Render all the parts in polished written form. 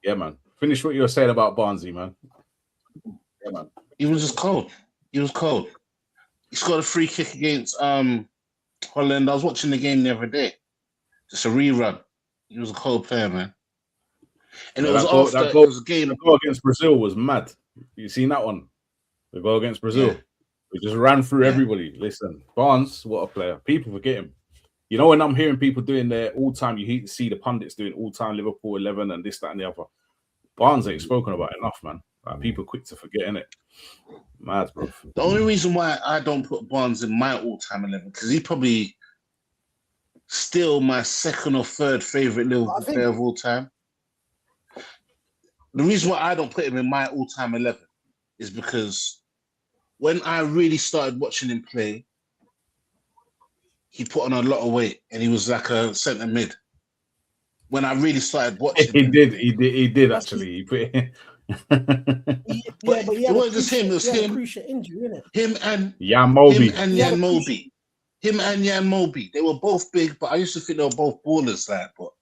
Yeah, man. Finish what you were saying about Barnsley, man. Yeah, man. He was just cold. He was cold. He scored a free kick against Holland. I was watching the game the other day. Just a rerun. He was a cold player, man. And it was after it was a game. The goal against Brazil was mad. You seen that one? The goal against Brazil. Yeah. We just ran through everybody. Listen, Barnes, what a player. People forget him. You know, when I'm hearing people doing their all-time, you see the pundits doing all-time Liverpool 11 and this, that, and the other. Barnes ain't spoken about enough, man. Like, people quick to forget, innit? Mad, bro. The only reason why I don't put Barnes in my all-time 11, because he's probably still my second or third favorite Liverpool player of all time. The reason why I don't put him in my all-time 11 is because when I really started watching him play, he put on a lot of weight and he was like a centre mid. When I really started watching him. He did actually. He put it but it wasn't just him, it was him. Injury, him and Jan Molby. Him and Jan Molby. They were both big, but I used to think they were both ballers, like, but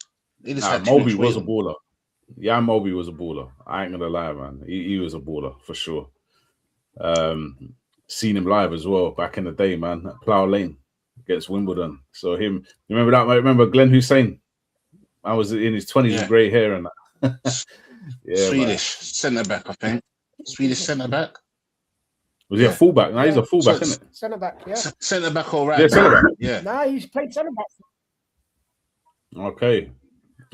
they just had Molby was a baller. Jan Molby was a baller. I ain't gonna lie, man. He was a baller for sure. Seen him live as well back in the day, man, at Plough Lane against Wimbledon. So him, you remember that? I remember Glenn Hussein. I was in his 20s with grey hair and that. Swedish centre back, I think. Swedish centre back. Was he a fullback? No, he's a fullback, isn't it? Centre back, yeah. Centre back, all right. Yeah, centre back. Yeah. Nah, he's played centre back. Okay,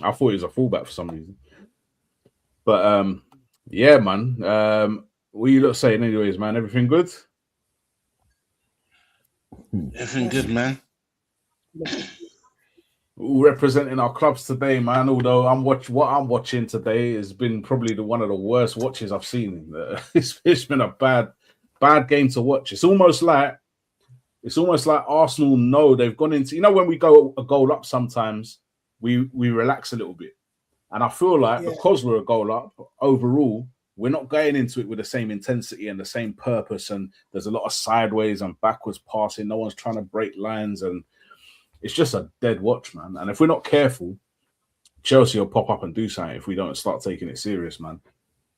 I thought he was a fullback for some reason. But yeah, man. What you lot saying, anyways, man? Everything good? Everything good, man. All representing our clubs today, man. Although what I'm watching today has been probably one of the worst watches I've seen. It's been a bad game to watch. It's almost like Arsenal know they've gone into. You know, when we go a goal up, sometimes we relax a little bit, and I feel like because we're a goal up overall, we're not going into it with the same intensity and the same purpose. And there's a lot of sideways and backwards passing. No one's trying to break lines and. It's just a dead watch, man. And if we're not careful, Chelsea will pop up and do something if we don't start taking it serious, man.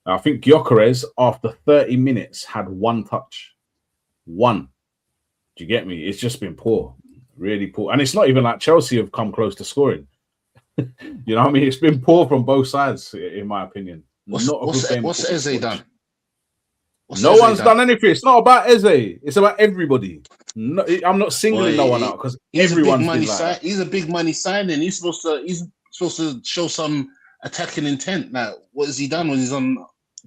I think Gyökeres, after 30 minutes, had one touch. One. Do you get me? It's just been poor. Really poor. And it's not even like Chelsea have come close to scoring. You know what I mean? It's been poor from both sides, in my opinion. What's Eze done? No one's done anything. It's not about Eze. It's about everybody. No, I'm not singling no one out because everyone's been like he's a big money signing. He's supposed to show some attacking intent. Now, what has he done when he's on?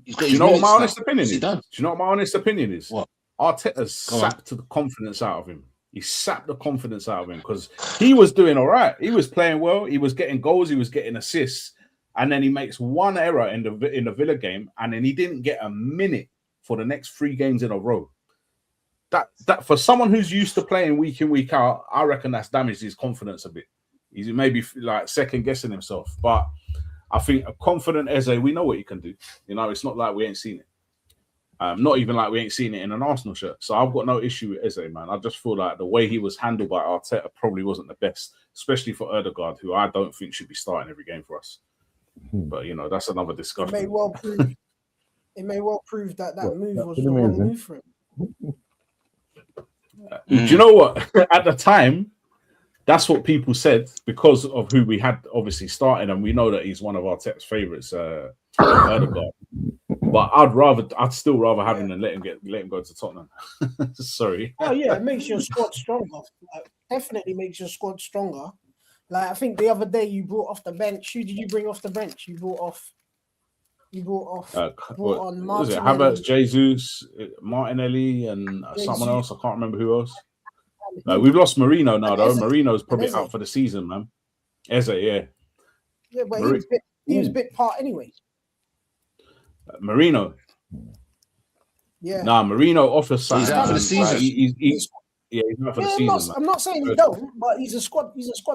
Do you know what my honest opinion is? Do you know what my honest opinion is? What? Arteta's sapped the confidence out of him. He sapped the confidence out of him because he was doing all right. He was playing well. He was getting goals. He was getting assists, and then he makes one error in the Villa game, and then he didn't get a minute for the next 3 games in a row. That for someone who's used to playing week in, week out, I reckon that's damaged his confidence a bit. He's maybe like second guessing himself. But I think a confident Eze, we know what he can do. You know, it's not like we ain't seen it. Not even like we ain't seen it in an Arsenal shirt. So I've got no issue with Eze, man. I just feel like the way he was handled by Arteta probably wasn't the best, especially for Ødegaard, who I don't think should be starting every game for us. But, you know, that's another discussion. It may well prove that move was the wrong move for him. Do you know what? At the time, that's what people said because of who we had obviously starting, and we know that he's one of our Arteta's favourites, Ødegaard. But I'd still rather have him than let him go to Tottenham. Sorry. Oh yeah, it makes your squad stronger. Definitely makes your squad stronger. Like I think the other day you brought off the bench. Who did you bring off the bench? You brought on Martinelli. Havertz, Jesus, Martinelli, and someone else. I can't remember who else. We've lost Marino now, though. Marino's probably out for the season, man. Eze, yeah. Yeah, but he was a bit part anyway. Marino. Yeah. Nah, Marino offers something. He's out for the season. He's out for the season. I'm not saying he don't, but he's a squad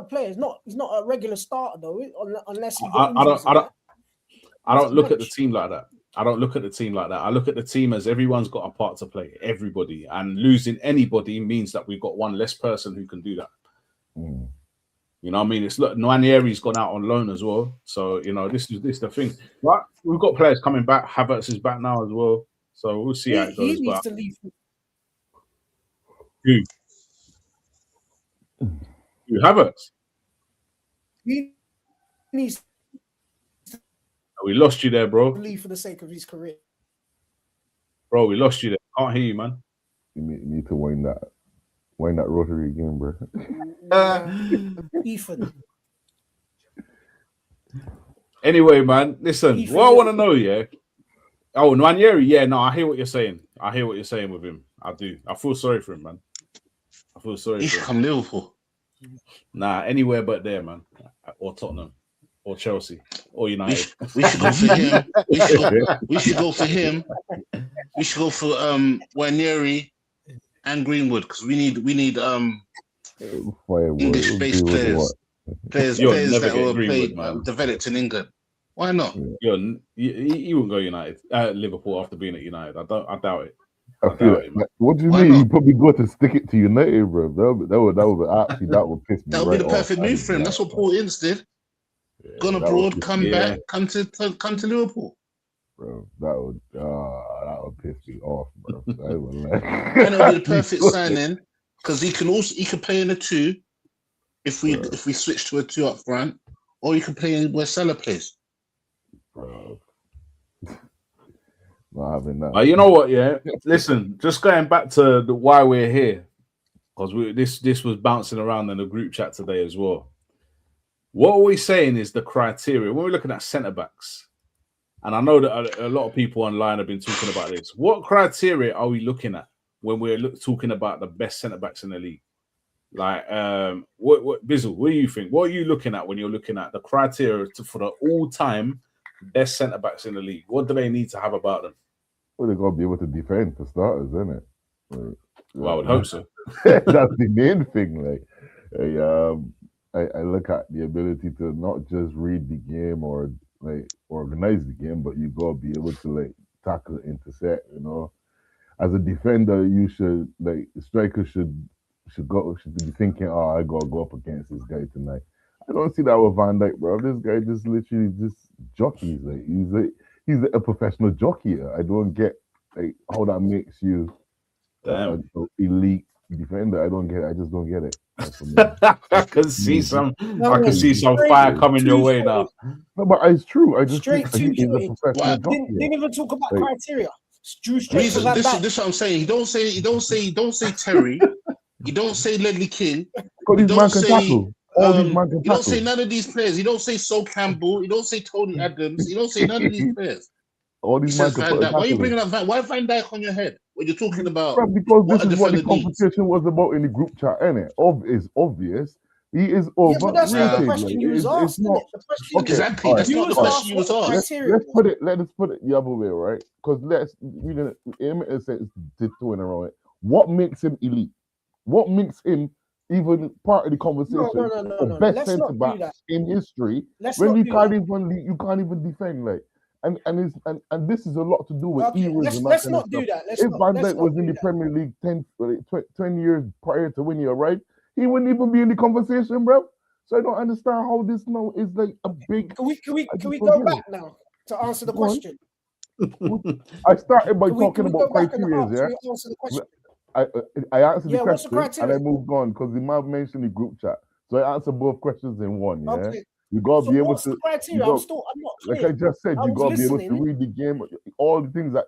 player. He's not a regular starter though, unless he I don't look at the team like that. I look at the team as everyone's got a part to play, everybody. And losing anybody means that we've got one less person who can do that. You You know what I mean? It's look, Nwaneri's gone out on loan as well. So, you know, this is the thing. Right? We've got players coming back. Havertz is back now as well. So we'll see how it He goes. needs But to leave. who? Havertz? He needs We lost you there, to bro. leave for the sake of his career. Bro, we lost you there. Can't hear you, man. You need to wind that rotary again, bro. Ethan. Anyway, man, listen, Ethan, what I want to know, yeah. Oh, Nwaneri, yeah, no, I hear what you're saying. I hear what you're saying with him. I do. I feel sorry for him, man. I feel sorry He for should him. come Liverpool. Nah, anywhere but there, man. Or Tottenham. Or Chelsea. Or United. We should go for him. We should go for him. We should go for Nwaneri and Greenwood because we need English-based players. Players that were played developed in England. Why not? He wouldn't go United, Liverpool after being at United. I doubt it. What do you mean? You probably go to stick it to United, bro. That would piss me. That would be the perfect move for him. That's what Paul Ince did. Gone abroad, come back, come to Liverpool. Bro, that would piss me off, bro. And it would be the perfect signing because he can play in a 2 if we switch to a 2 up front, or you can play in where Salah plays. Bro. Not having that. You know what? Yeah, listen. Just going back to why we're here, because this was bouncing around in the group chat today as well. What we're saying is the criteria when we're looking at centre backs, and I know that a lot of people online have been talking about this. What criteria are we looking at when we're talking about the best centre backs in the league? Like, what Bizzle? What do you think? What are you looking at when you're looking at the criteria for the all-time best centre backs in the league? What do they need to have about them? Well, they got to be able to defend for starters, isn't it? Well, I would hope so. That's the main thing. I look at the ability to not just read the game or organize the game, but you got to be able to tackle, intercept. You know, as a defender, you should strikers should be thinking, oh, I gotta go up against this guy tonight. I don't see that with Van Dijk, bro. This guy just literally just jockeys. He's a professional jockey. I don't get how that makes you an elite defender. I don't get it. I just don't get it. I can see some fire coming your way now. No, but it's true. I just straight think he's a professional jockey. Didn't even talk about criteria. This is what I'm saying. You don't say Terry. You don't say Ledley King. You don't say none of these players. You don't say Sol Campbell. You don't say Tony Adams. You don't say none of these players. All these Van Dijk. Why are you bringing up why Van Dijk on your head when you're talking about? Because this is what the competition was about in the group chat, isn't it? It's obvious. He is over. Yeah, but that's not the question you was asked. Exactly. That's not the question you was asked. Let us put it the other way, right? Because in a sense, two in a row. What makes him elite? What makes him even part of the conversation? No. Best centre back in history. When you can't even defend, and this is a lot to do with eras. Let's not do that. If Van Dijk was in the Premier League 10 years prior to when he arrived, he wouldn't even be in the conversation, bro. So I don't understand how this now is a big. Can we go back now to answer the question? I started by talking about criteria. Yeah. Answer the question. I answered the question the and I moved on because the man mentioned the group chat. So I answered both questions in one. Yeah. Okay. You gotta be able to. The criteria? I'm not clear. Like I just said, you gotta be able to read the game. All the things that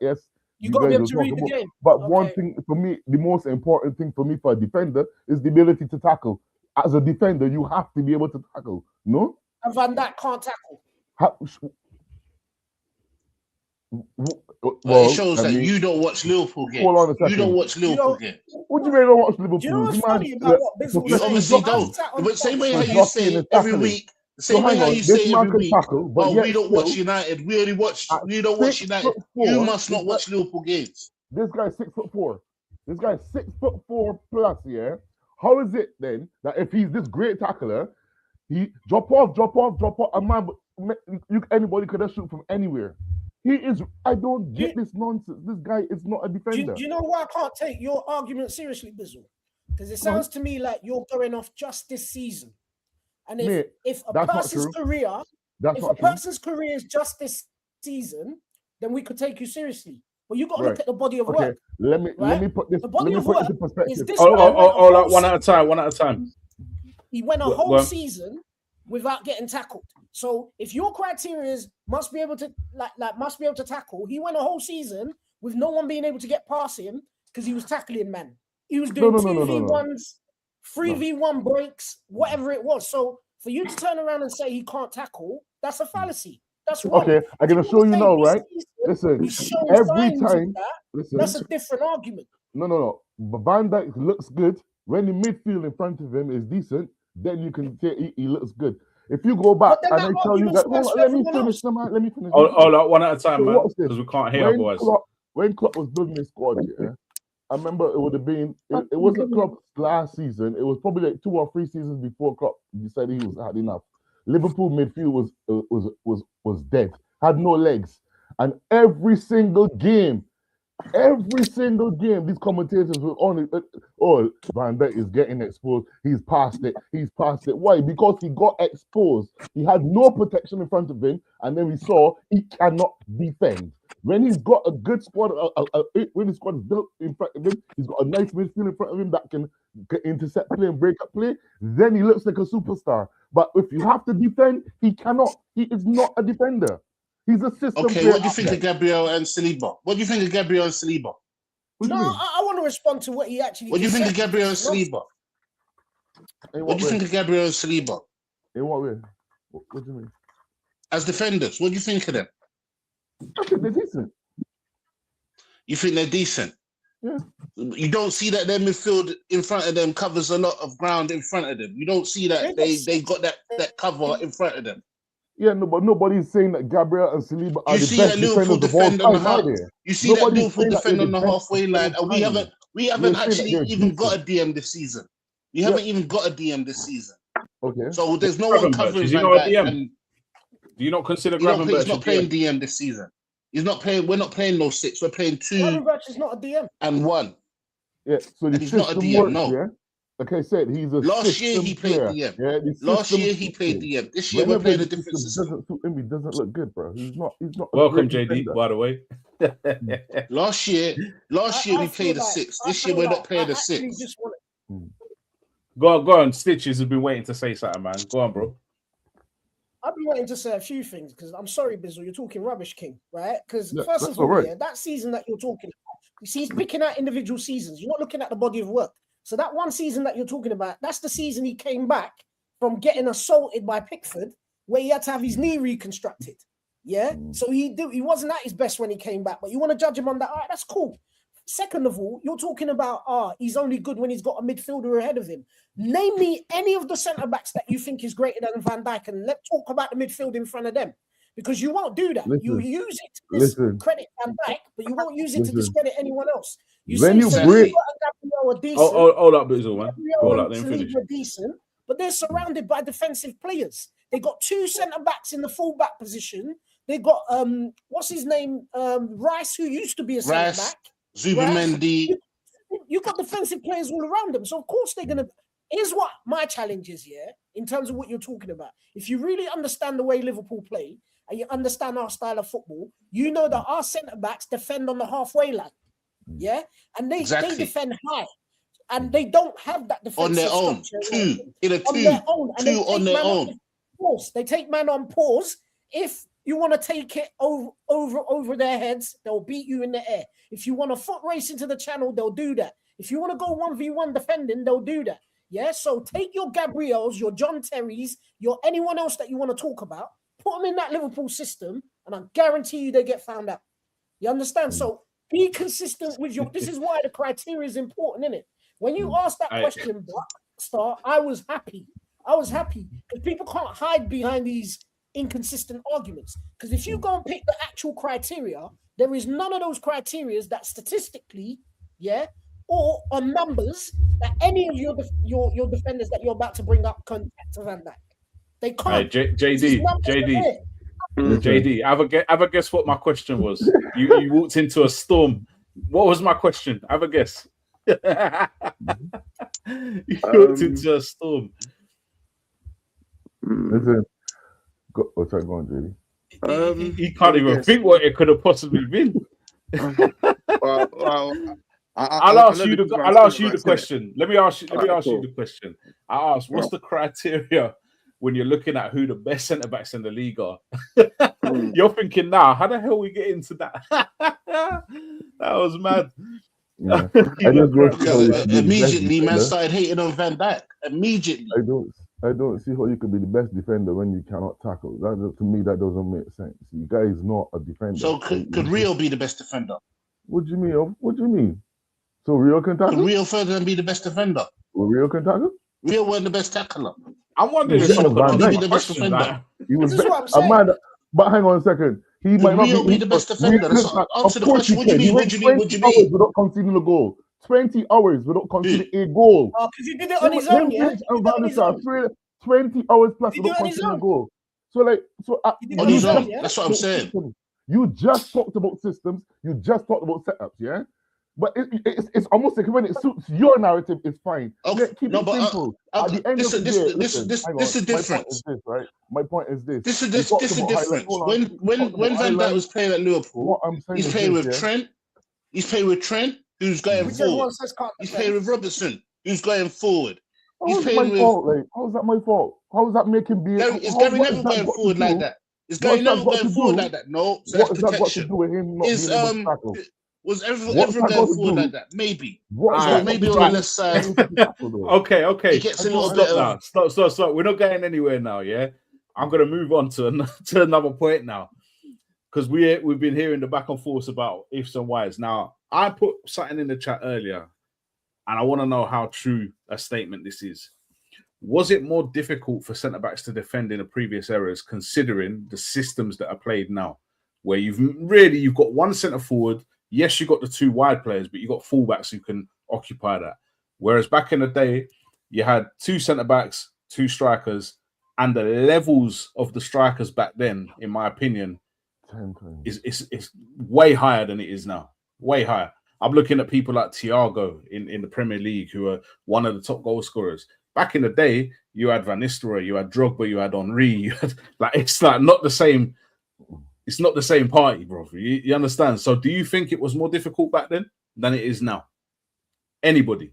you gotta be able to read the game. But one thing for me, the most important thing for me for a defender is the ability to tackle. As a defender, you have to be able to tackle. No. And Van Dijk can't tackle. It shows that you don't watch Liverpool games. Hold on a second. You don't watch Liverpool games. What do you mean I don't watch Liverpool? Do you know what's funny about what Bizzle You obviously don't. But same way how you say every week. Same way how you say every week. We don't watch United. We don't watch United. You must not watch Liverpool games. This guy's 6'4". This guy's 6'4" plus. Yeah. How is it then that if he's this great tackler, he drop off, a man, anybody could have shoot from anywhere. He is. I don't get this nonsense. This guy is not a defender. Do you know why I can't take your argument seriously, Bizzle? Because it sounds to me like you're going off just this season, And Mate, if a that's not person's true. career, That's if a not true. person's career is just this season, then we could take you seriously. But you got to Right. look at the body of Okay, work. let me right? put this The body of into work is perspective. this. One at a time. One at a time. He went a Go whole on. season without getting tackled. So if your criteria is must be able to must be able to tackle, he went a whole season with no one being able to get past him because he was tackling man. He was doing No. 2v1s, 3v1 breaks, whatever it was. So for you to turn around and say he can't tackle, that's a fallacy. That's wrong. Okay, I'm gonna If show you say now, this right? season Listen, he's shown every signs of time. that, Listen, that's a different argument. no. But Van Dijk looks good when the midfield in front of him is decent. Then you can say he looks good. If you go back But then and that I tell you argument that, stands hold on, for let me everyone finish, else. man. Let me finish. One at a time, So man, what's this? because we can't hear otherwise. When Klopp was building his squad, yeah, I remember it would have been. It wasn't Klopp's last season. It was probably like 2 or 3 seasons before Klopp decided he was had enough. Liverpool midfield was dead, had no legs, and every single game, these commentators were on it. Oh, Van Dijk is getting exposed. He's past it. Why? Because he got exposed. He had no protection in front of him, and then we saw he cannot defend. When he's got a good squad, when his squad is built in front of him, he's got a nice midfield in front of him that can intercept play and break up play. Then he looks like a superstar. But if you have to defend, he cannot. He is not a defender. He's a system Okay, player. what do you think of Gabriel and Saliba? What do you mean? I want to respond to what he actually. What do you think said. of Gabriel and Saliba? What do you think of Gabriel and Saliba? In what way? What do you mean? As defenders, what do you think of them? I think they're decent. You think they're decent? Yeah. You don't see that their midfield in front of them covers a lot of ground in front of them. You don't see that they got that cover in front of them. Yeah, no, but nobody's saying that Gabriel and Saliba are You the see best that Liverpool defenders of defend all on the time, are half. they? You see Nobody's that Liverpool saying that defend they're on the the best halfway line, and we haven't You're actually saying that they're even got a decent. DM this season. We haven't even got a DM this season. Okay. So there's no one Gravenberch, covering is he Van not a Dijk, DM? and Do you not consider he's not Gravenberch playing DM this season. He's not playing. We're not playing no 6. We're playing 2 Gravenberch is not a DM. and 1. Yeah, so the And he's not a system DM, works, no. yeah? Like I said, he's a Last year system he played player. DM. Yeah, the Last system year he played fits him. DM. This year we're Whenever playing a the different system system. doesn't suit him, he doesn't look good, bro. He's not a Welcome, great JD, defender. by the way. Last year I we feel played a like- 6. I This year feel we're like not playing I a actually 6. just want Go on. Stitches has been waiting to say something, man. Go on, bro. I've been waiting to say a few things because I'm sorry, Bizzle, you're talking rubbish, King, right? Because Yeah, first that's of all, all right. yeah, that season that you're talking about, you see, he's picking out individual seasons. You're not looking at the body of work. So that one season that you're talking about, that's the season he came back from getting assaulted by Pickford, where he had to have his knee reconstructed. Yeah, so he wasn't at his best when he came back, but you want to judge him on that? All right, that's cool. Second of all, you're talking about he's only good when he's got a midfielder ahead of him. Name me any of the centre backs that you think is greater than Van Dijk, and let's talk about the midfield in front of them, because you won't do that. You use it to discredit Van Dijk, but you won't use it to discredit anyone else. You When say you break, Gabriel are decent. Hold up, Bizzle, man. Hold up, Gabriel then and finish. Saliba are decent, but they're surrounded by defensive players. They got 2 centre backs in the full back position. They got what's his name, Rice, who used to be a centre back. Zubimendi. You got defensive players all around them, so of course they're gonna. Here's what my challenge is, yeah, in terms of what you're talking about. If you really understand the way Liverpool play and you understand our style of football, you know that our centre backs defend on the halfway line, yeah, and they defend high, and they don't have that defensive on their own. On their own. Pause. They take man on pause. If you want to take it over their heads, they'll beat you in the air. If you want to foot race into the channel, they'll do that. If you want to go 1v1 defending, they'll do that. Yeah, so take your Gabriels, your John Terrys, your anyone else that you want to talk about, put them in that Liverpool system, and I guarantee you they get found out. You understand? So be consistent with your. This is why the criteria is important, isn't it? When you asked that question, Star, I was happy. Because people can't hide behind these inconsistent arguments. Because if you go and pick the actual criteria, there is none of those criteria that statistically, or on numbers that any of your defenders that you're about to bring up can to Van Dijk. They can't. JD, have a guess what my question was. You walked into a storm. What was my question? Have a guess. You walked into a storm. Listen, sorry, go on, JD. He can't even think what it could have possibly been. Well, I'll ask you the question. Let me ask you Cool. the question. I asked, what's the criteria when you're looking at who the best centre backs in the league are? You're thinking now, how the hell we get into that? That was mad. Yeah. I just go Immediately, man started hating on Van Dijk. Immediately. I don't see how you could be the best defender when you cannot tackle. That, to me, that doesn't make sense. You guys not a defender. So could Rio be the best defender? What do you mean? What do you mean? So Rio can tackle? Could Rio Ferdinand be the best defender? Well, Rio can tackle? Rio wasn't the best tackler. I'm wondering if He someone was could Van answer Dijk. my question, like, He was This is what I'm saying. but hang on a second. He might not Rio be the best defender? That's what- answer the question. What do you mean? What do you mean? What do you 20 mean? hours without conceding a goal. 20 hours without conceding a goal. Oh, because he did it on his own, yeah? He did it on his own. 20 hours plus He did without it on his conceding a own. goal. He did it On his own. yeah? That's what I'm saying. You just talked about systems. You just talked about setups, yeah? But it's almost like when it suits your narrative, it's fine. Okay, Yeah, keep no, it but, simple. At the end this of the is day, this listen, is hang this on. is difference. My point is this. This is We this talked is about difference. highlights. Hold on. When Van Dijk was playing at Liverpool, What I'm saying he's is playing this, with yeah? Trent. He's playing with Trent, who's going Whichever forward. one says can't He's defend. playing with Robertson, who's going forward. He's How's playing my with fault? Like, how's that my fault? How's that making me? Is how- Gary what Neville has that going got to forward like do- that? Is What's Gary that Neville got going to forward do? like that? No, so What that's has that got to protection. do with him not Is being able to tackle? was What's everyone that got going to forward do? like that? Maybe. What Alright, So maybe on the right. left side, Okay. he gets a little Stop bit now. of. Stop. We're not going anywhere now, yeah? I'm going to move on to another point now. Because we've been hearing the back and forth about ifs and whys. Now, I put something in the chat earlier, and I want to know how true a statement this is. Was it more difficult for centre-backs to defend in the previous eras, considering the systems that are played now, where you've got one centre-forward, yes, you've got the two wide players, but you've got fullbacks who can occupy that. Whereas back in the day, you had two centre-backs, two strikers, and the levels of the strikers back then, in my opinion, is way higher than it is now. Way higher. I'm looking at people like Thiago in the Premier League, who are one of the top goal scorers. Back in the day, you had Van Nistelrooy, you had Drogba, you had Henry. You had, it's like not the same. It's not the same party, bro. You understand? So, do you think it was more difficult back then than it is now? Anybody?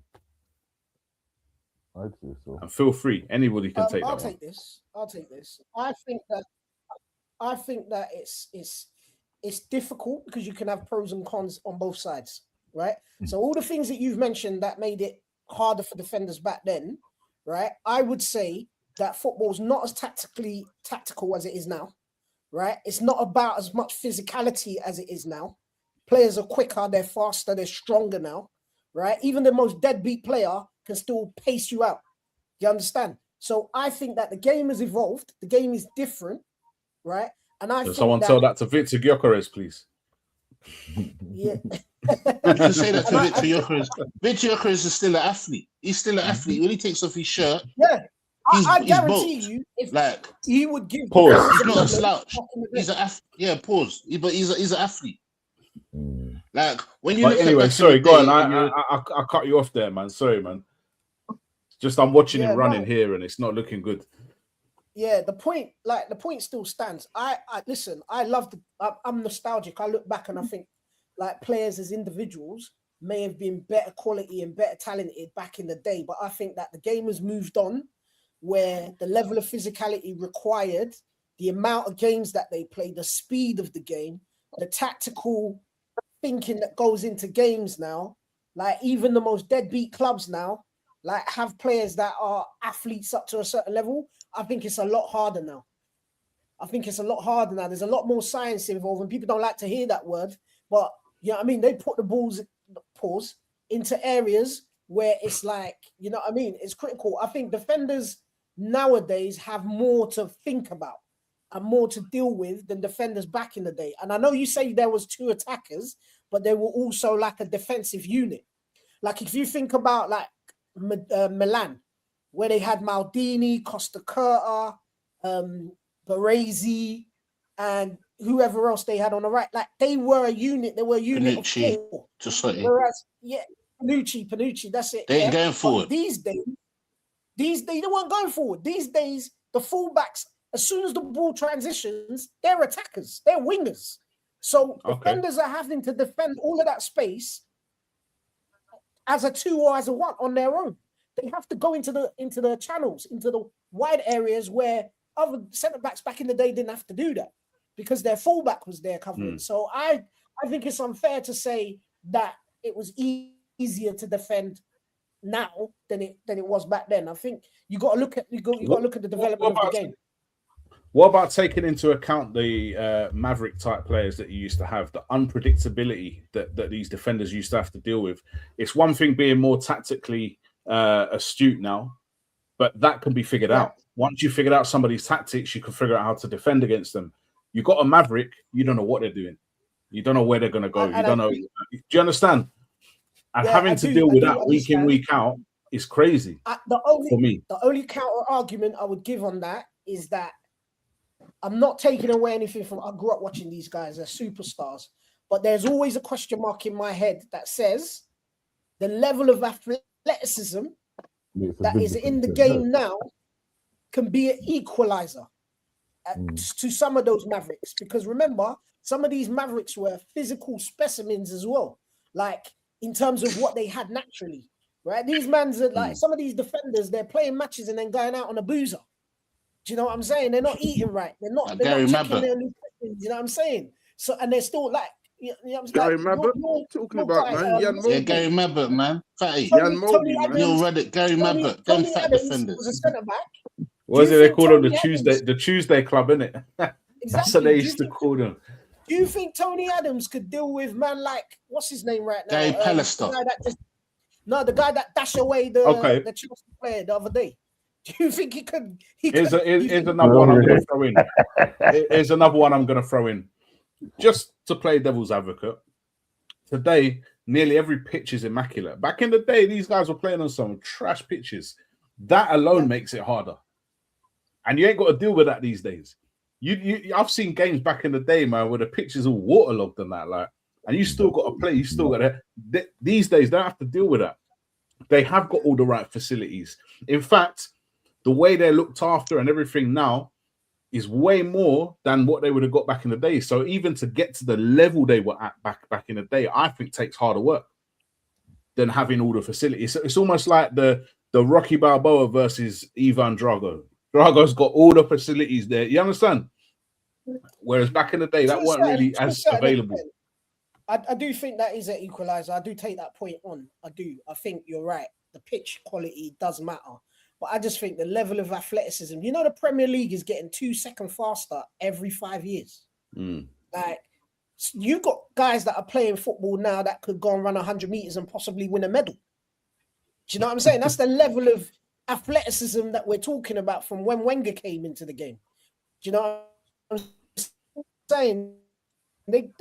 I'd say so. And feel free. Anybody can take that. I'll take this. I think that it's difficult because you can have pros and cons on both sides, right? So all the things that you've mentioned that made it harder for defenders back then, right? I would say that football's not as tactical as it is now, right? It's not about as much physicality as it is now. Players are quicker, they're faster, they're stronger now, right? Even the most deadbeat player can still pace you out. You understand? So I think that the game has evolved. The game is different, right? And I think someone tell that to Victor Gyökeres, please. Yeah. You can say that to Victor Gyökeres. Victor Gyökeres is still an athlete. He's still an athlete. When he takes off his shirt, Yeah. I he's guarantee bulked. you, if Like, he would give Pause. he's not a slouch. He's an yeah. Pause. But he's an athlete. Like when you But look anyway, at sorry, go on. I I cut you off there, man. Sorry, man. Just I'm watching him running no. here, and it's not looking good. Yeah, the point still stands. I listen. I'm nostalgic. I look back and I think like players as individuals may have been better quality and better talented back in the day, but I think that the game has moved on, where the level of physicality required, the amount of games that they play, the speed of the game, the tactical thinking that goes into games now. Like even the most deadbeat clubs now, like have players that are athletes up to a certain level. I think it's a lot harder now. There's a lot more science involved, and people don't like to hear that word. But you know what I mean? They put the balls into areas where it's like, you know what I mean? It's critical. I think defenders nowadays have more to think about and more to deal with than defenders back in the day. And I know you say there was two attackers, but they were also like a defensive unit. Like if you think about like Milan, where they had Maldini, Costa Curta, Baresi, and whoever else they had on the right. Like they were a unit. They were a unit of four. Whereas, Panucci, that's it. They ain't going forward. But these days, they weren't going forward. These days, the fullbacks, as soon as the ball transitions, they're attackers, they're wingers. So defenders are having to defend all of that space as a 2 or as a 1 on their own. They have to go into the channels, into the wide areas where other centre backs back in the day didn't have to do that because their fullback was there covering. So I think it's unfair to say that it was easier to defend now than it was back then. I think you got to look at the development of the game. What about taking into account the Maverick type players that you used to have, the unpredictability that these defenders used to have to deal with? It's one thing being more tactically astute now, but that can be figured out. Once you figured out somebody's tactics, you can figure out how to defend against them. You got a Maverick, you don't know what they're doing. You don't know where they're going to go. You don't know. Do you understand? And having to deal with that week in, week out is crazy for me. The only counter argument I would give on that is that I'm not taking away anything from. I grew up watching these guys; they're superstars. But there's always a question mark in my head that says the level of athleticism that is in the game now can be an equalizer to some of those Mavericks. Because remember, some of these Mavericks were physical specimens as well, like in terms of what they had naturally, right? These mans are like some of these defenders, they're playing matches and then going out on a boozer. Do you know what I'm saying? They're not eating right. They're not checking their nutrition. You know what I'm saying? So, and they're still like, you know what I'm saying? Gary Mabbott, talking about, man. Yeah, Gary Mabbott, man. Fatty. Jan Moldy, man. Neil Reddick, Gary Mabbott. Them fat defenders. Was a centre back. What is it they call them? The Tuesday Club, innit? Exactly. That's what they used to call them. Do you think Tony Adams could deal with man like what's his name right now? Gary Pallister. The guy that dashed away the Chelsea player the other day. Do you think he could? Here's another one I'm going to throw in. Here's another one I'm going to throw in. Just to play devil's advocate. Today, nearly every pitch is immaculate. Back in the day, these guys were playing on some trash pitches. That alone makes it harder. And you ain't got to deal with that these days. I've seen games back in the day, man, where the pitch is all waterlogged and that, like, and you still got to play. You still got to. These days, they don't have to deal with that. They have got all the right facilities. In fact, the way they're looked after and everything now is way more than what they would have got back in the day. So even to get to the level they were at back in the day, I think takes harder work than having all the facilities. It's almost like the Rocky Balboa versus Ivan Drago. Drago's got all the facilities there. You understand? Whereas back in the day, that weren't really as available. I do think that is an equalizer. I do take that point on. I do. I think you're right. The pitch quality does matter. But I just think the level of athleticism, you know, the Premier League is getting 2 seconds faster every 5 years. Like, you got guys that are playing football now that could go and run 100 meters and possibly win a medal. Do you know what I'm saying? That's the level of athleticism that we're talking about from when Wenger came into the game. Do you know what I'm saying? They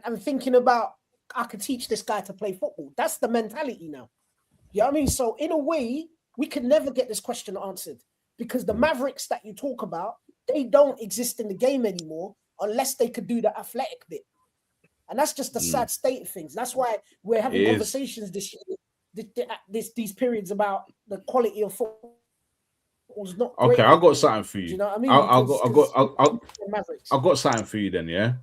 and thinking about, I could teach this guy to play football. That's the mentality now. You know what I mean? So in a way, we could never get this question answered because the Mavericks that you talk about, they don't exist in the game anymore unless they could do the athletic bit. And that's just the sad state of things. That's why we're having conversations these periods about the quality of football. Not okay, I've got something for you. Do you know what I mean? I've got something for you then, yeah?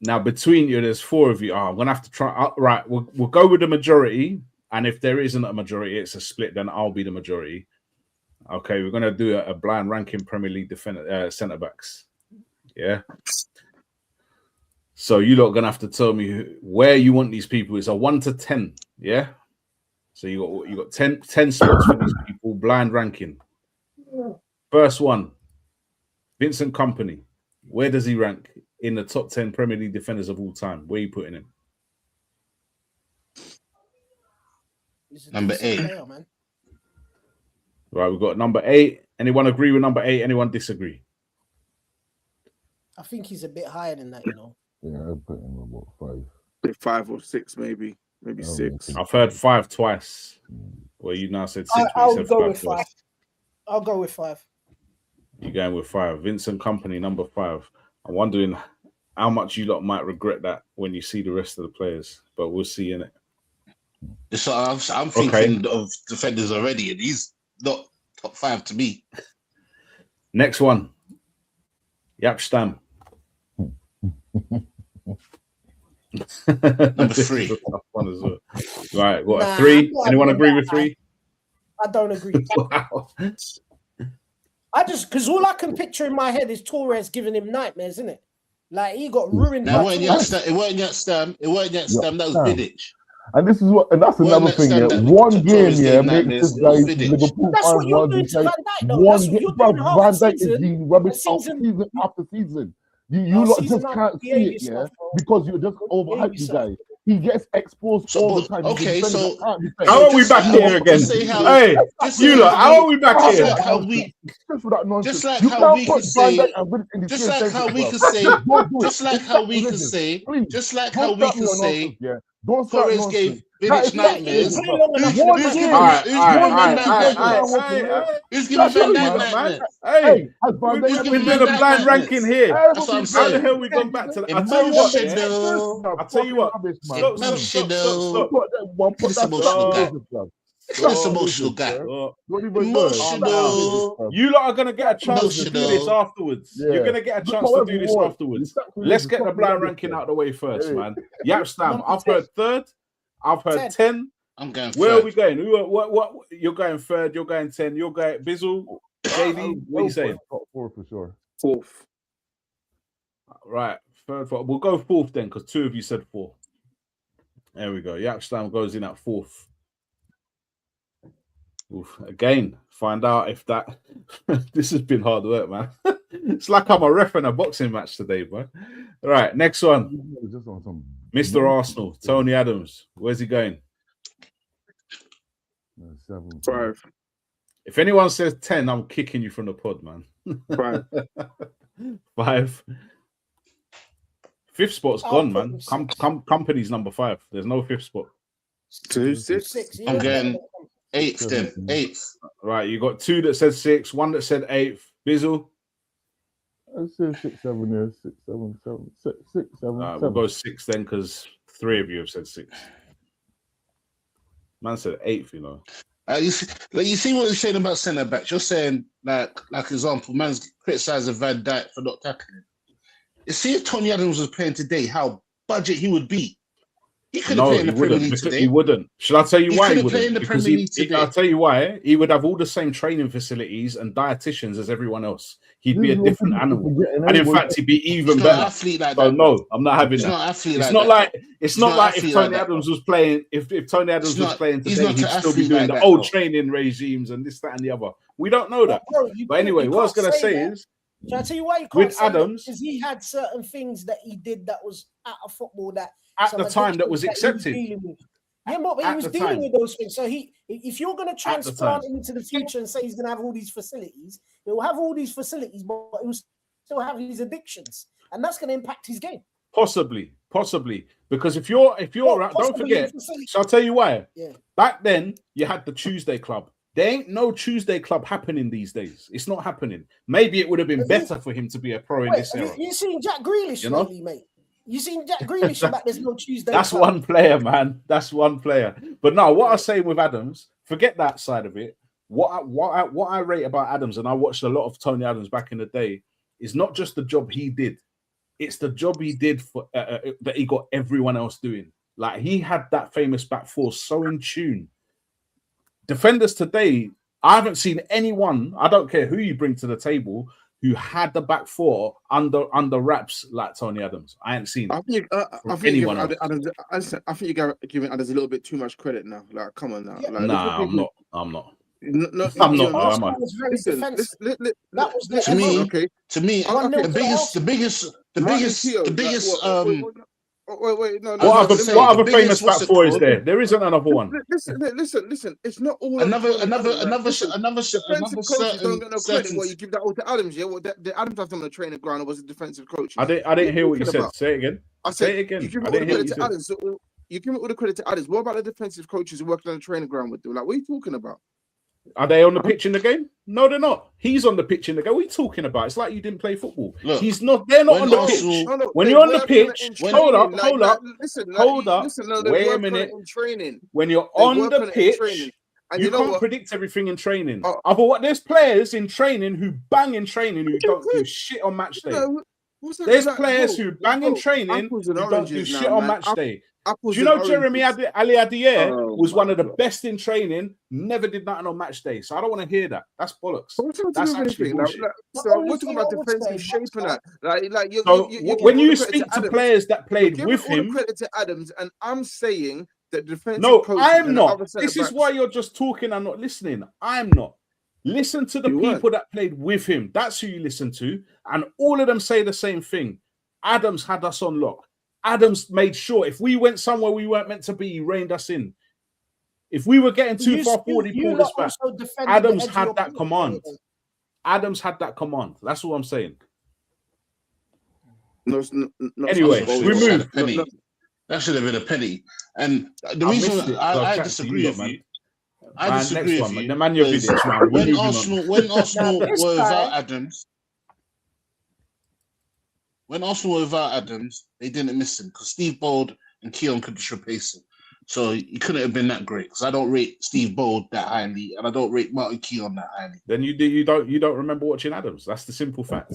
Now, between you, there's 4 of you. I'm going to have to try. Right, we'll go with the majority. And if there isn't a majority, it's a split, then I'll be the majority. Okay, we're going to do a blind ranking Premier League centre backs. Yeah. So you lot are going to have to tell me where you want these people. It's a 1 to 10. Yeah. So you got 10 spots for these people, blind ranking. First one, Vincent Kompany. Where does he rank in the top 10 Premier League defenders of all time? Where are you putting him? Number 8. Player, man. Right, we've got number 8. Anyone agree with number 8? Anyone disagree? I think he's a bit higher than that, you know. Yeah, I'd put him about 5. 5 or 6, maybe 6. I've heard 5 twice. Well, you now said 6. I'll go with 5. I'll go with 5. You're going with 5. Vincent Kompany, number 5. I'm wondering how much you lot might regret that when you see the rest of the players, but we'll see in it. So I'm thinking of defenders already, and he's not top 5 to me. Next one. Jaap Stam. Number 3. Well. Right, what, Nah, a 3? I Anyone don't agree know with 3? I don't agree. Wow. Because all I can picture in my head is Torres giving him nightmares, isn't it? Like he got ruined. Now, by it weren't Jaap Stam. That was Vidic. And this is what, and that's another thing. Yeah, one game, yeah, makes this guy Liverpool That's what fans you're want doing to to say. Van Dijk, though. One That's what game, you're bro, doing half Van the Dijk is season. being rubbish Season season after season. You Half lot season just after can't see behave it, yeah, yourself, bro. because you're just overhyped the guy. He gets exposed all the time. Okay, so how are we back here again? Hey, you lot, how are we back here? Just like how we just like how we can say, don't start Torres nonsense. gave Vidic nightmares. Who's giving Van Dijk nightmares? Hey, we're doing a blind ranking here. That's what I'm How the saying. hell we gone back to that? I'll tell you what, yeah. I'll tell you what. Stop. This emotional guy. Emotional. You lot are gonna get a chance to do this afterwards. You're gonna get a chance to do this afterwards. Let's get the blind ranking out of the way first, man. Jaap Stam. I've heard 3rd. I've heard 10. I'm going. Where are we going? What? You're going 3rd. You're going 10. You're going Bizzle. JD. What are you saying? Top 4 for sure. 4th. Right. 3rd. 4th. We'll go 4th then, because 2 of you said 4. There we go. Jaap Stam goes in at 4th. Oof. Again, find out if that. This has been hard work, man. It's like I'm a ref in a boxing match today, bro. All right, next one. Mr. Arsenal, Tony Adams. Where's he going? 5. If anyone says 10, I'm kicking you from the pod, man. 5. 5. 5th spot's gone, man. Company's number 5. There's no 5th spot. 2, 6. I'm going 8th then. 8th. Right, you got 2 that said 6, 1 that said 8th. Bizzle? I'd say 6, 7, yeah. 6, 7, 7. 6, 7, 7. We'll go 6 then, because 3 of you have said 6. Man said 8th, you know. You see what you're saying about centre backs. You're saying, like example, man's criticising Van Dijk for not tackling. You see, if Tony Adams was playing today, how budget he would be. He couldn't play in the Premier League today. He wouldn't. Should I tell you why he wouldn't? Play in the Premier League today. I'll tell you why. He would have all the same training facilities and dietitians as everyone else. He'd be a different animal, and in fact, he'd be even better. Athlete like so that. no, I'm not having that. It's not like if Tony Adams was playing. If Tony Adams was playing today, he'd still be doing the old training regimes and this, that, and the other. We don't know that. But anyway, what I was gonna say is, shall I tell you why you can't with say Adams, because he had certain things that he did that was out of football that at the time that was accepted. Yeah, but he was dealing with those things. So if you're going to transplant him into the future and say he's going to have all these facilities, he will have all these facilities, but he will still have his addictions, and that's going to impact his game. Possibly, because if you're don't forget. So I'll tell you why. Yeah. Back then, you had the Tuesday Club. There ain't no Tuesday Club happening these days. It's not happening. Maybe it would have been better for him to be a pro in this era. You seen Jack Grealish lately, mate? You seen Jack Grealish about there's no Tuesday. That's Club. One player, man. That's one player. But no, what I say with Adams, forget that side of it. What I rate about Adams, and I watched a lot of Tony Adams back in the day, is not just the job he did. It's the job he did for that he got everyone else doing. Like he had that famous back four so in tune. Defenders today, I haven't seen anyone, I don't care who you bring to the table, who had the back four under wraps like Tony Adams. I ain't seen. I think you're giving Adams a little bit too much credit now. Like, come on now. Like, nah, I'm not. I'm not. That was very defensive. That was to me. Okay. To me, the biggest. Wait, no. What other famous back four is there? There isn't another one. Listen. It's not all another defensive coaches don't get no credit. What you give that all to Adams? Yeah, what the Adams have on the training ground or was it defensive coach? I didn't hear what you said. Say it again. Say it again. You give all the credit to Adams. You give all the credit to Adams. What about the defensive coaches who working on the training ground with them? Like, what are you talking about? Are they on the pitch in the game? No, they're not. He's on the pitch in the game. What are you talking about? It's like you didn't play football. Look, He's not. They're not on the Arsenal- pitch. No, When they you're on the work pitch, in hold training, up, hold up. Listen, hold up. Listen, no, they Wait a work on minute. it in training. When you're They on work the on it in pitch, training. And you you know can't what? predict everything in training. Oh. There's players in training who bang in training who don't do shit on match day. No, what's that There's like, players bro? who bang in Bro, training who apples and don't do oranges shit now, on man. match day. Apples Do you and know Jeremy oranges. Ali Adier Oh, was one of the God. best in training, never did nothing on match day. So I don't want to hear that. That's bollocks. But what's That's actually actually bullshit. so we're talking about defensive shape and that. Like you, So you give when all you the credit speak to Adams. players that You're played giving with all the him, credit to Adams, and I'm saying that defensive no, coaches I'm and not. other This is centre-backs- why you're just talking and not listening. I'm not. Listen to the You people that played with him. That's who you listen to. And all of them say the same thing. Adams had us on lock. Adams made sure if we went somewhere we weren't meant to be, he reined us in. If we were getting too far forward, he pulled us back. Adams had that command. Adams had that command. That's all I'm saying. No, Anyway, That should we have had move. a penny. That should have been a penny. And the I reason missed it. I I'll disagree chat to with you, you, I Man, disagree next with one, you. man. Nemanja because Vidic, man. We're When moving on. Arsenal Now, this were without guy- Adams, when Arsenal were without Adams, they didn't miss him because Steve Bold and Keown could just replace him. So he couldn't have been that great because I don't rate Steve Bold that highly and I don't rate Martin Keown that highly. Then you don't remember watching Adams. That's the simple fact.